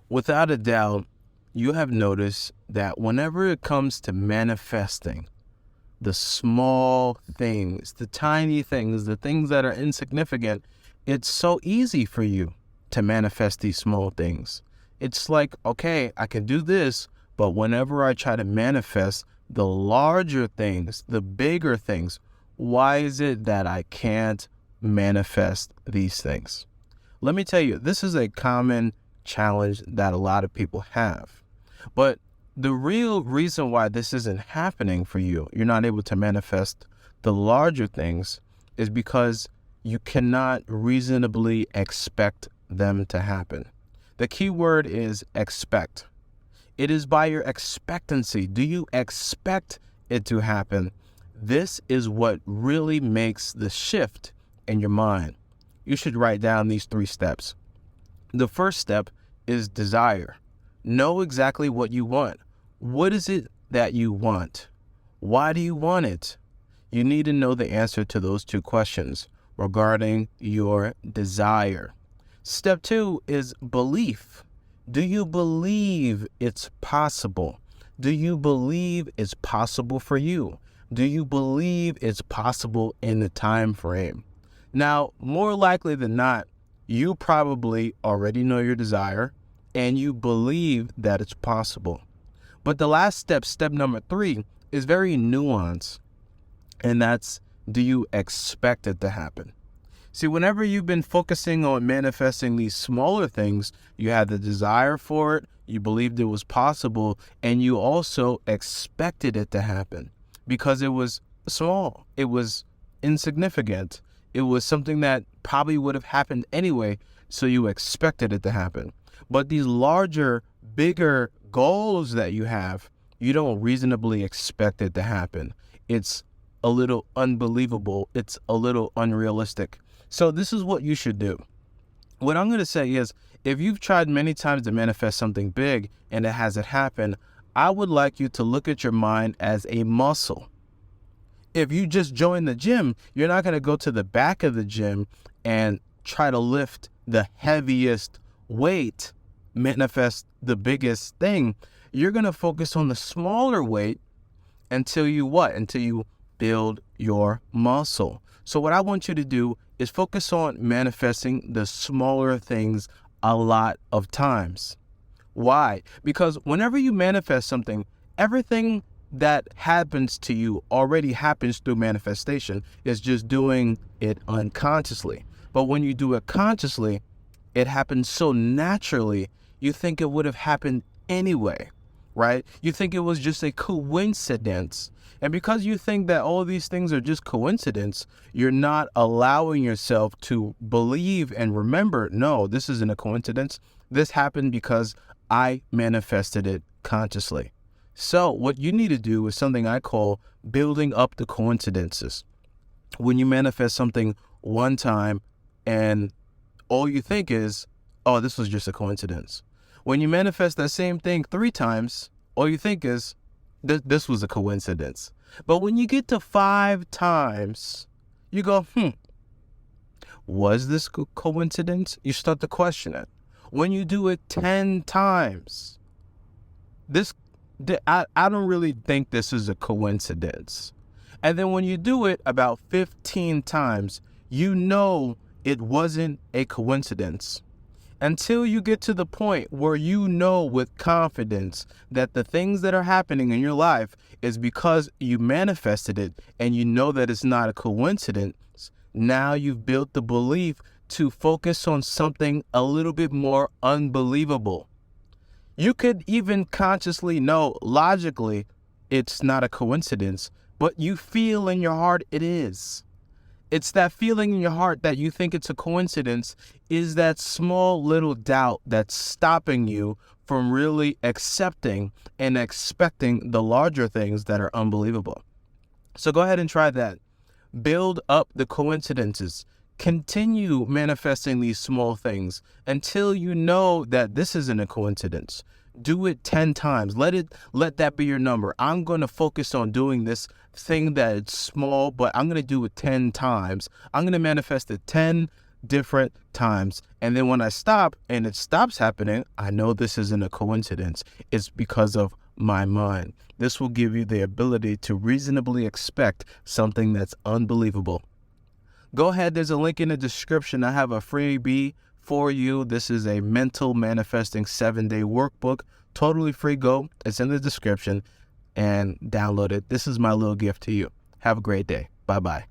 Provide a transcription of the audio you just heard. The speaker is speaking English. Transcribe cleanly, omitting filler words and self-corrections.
Without a doubt, you have noticed that whenever it comes to manifesting the small things, the tiny things, the things that are insignificant, it's so easy for you to manifest these small things. It's like, okay, I can do this, but whenever I try to manifest the larger things, the bigger things, why is it that I can't manifest these things? Let me tell you, this is a common challenge that a lot of people have. But the real reason why this isn't happening for you, you're not able to manifest the larger things, is because you cannot reasonably expect them to happen. The key word is expect. It is by your expectancy. Do you expect it to happen? This is what really makes the shift in your mind. You should write down these 3 steps. The first step is desire. Know exactly what you want. What is it that you want? Why do you want it? You need to know the answer to those 2 questions regarding your desire. Step 2 is belief. Do you believe it's possible? Do you believe it's possible for you? Do you believe it's possible in the time frame? Now, more likely than not, you probably already know your desire and you believe that it's possible. But the last step, step number 3, is very nuanced, and that's, do you expect it to happen? See, whenever you've been focusing on manifesting these smaller things, you had the desire for it, you believed it was possible, and you also expected it to happen because it was small, it was insignificant, it was something that probably would have happened anyway, so you expected it to happen. But these larger, bigger goals that you have, you don't reasonably expect it to happen. It's a little unbelievable. It's a little unrealistic. So this is what you should do. What I'm going to say is, if you've tried many times to manifest something big and it hasn't happened, I would like you to look at your mind as a muscle. If you just join the gym, you're not going to go to the back of the gym and try to lift the heaviest weight, manifest the biggest thing. You're going to focus on the smaller weight until you what? Until you build your muscle. So what I want you to do is focus on manifesting the smaller things a lot of times. Why? Because whenever you manifest something, everything that happens to you already happens through manifestation. It's just doing it unconsciously. But when you do it consciously, it happens so naturally, you think it would have happened anyway, right? You think it was just a coincidence. And because you think that all these things are just coincidence, you're not allowing yourself to believe and remember, no, this isn't a coincidence. This happened because I manifested it consciously. So what you need to do is something I call building up the coincidences. When you manifest something one time and all you think is, oh, this was just a coincidence. When you manifest that same thing 3 times, all you think is, this was a coincidence. But when you get to 5 times, you go, was this coincidence? You start to question it. When you do it 10 times, I don't really think this is a coincidence. And then when you do it about 15 times, you know it wasn't a coincidence. Until you get to the point where you know with confidence that the things that are happening in your life is because you manifested it and you know that it's not a coincidence, now you've built the belief to focus on something a little bit more unbelievable. You could even consciously know, logically, it's not a coincidence, but you feel in your heart it is. It's that feeling in your heart that you think it's a coincidence is that small little doubt that's stopping you from really accepting and expecting the larger things that are unbelievable. So go ahead and try that. Build up the coincidences. Continue manifesting these small things until you know that this isn't a coincidence. Do it 10 times. Let that be your number. I'm going to focus on doing this thing that it's small, but I'm going to do it 10 times. I'm going to manifest it 10 different times. And then when I stop and it stops happening, I know this isn't a coincidence. It's because of my mind. This will give you the ability to reasonably expect something that's unbelievable. Go ahead. There's a link in the description. I have a freebie for you. This is a mental manifesting 7-day workbook. Totally free. Go. It's in the description and download it. This is my little gift to you. Have a great day. Bye-bye.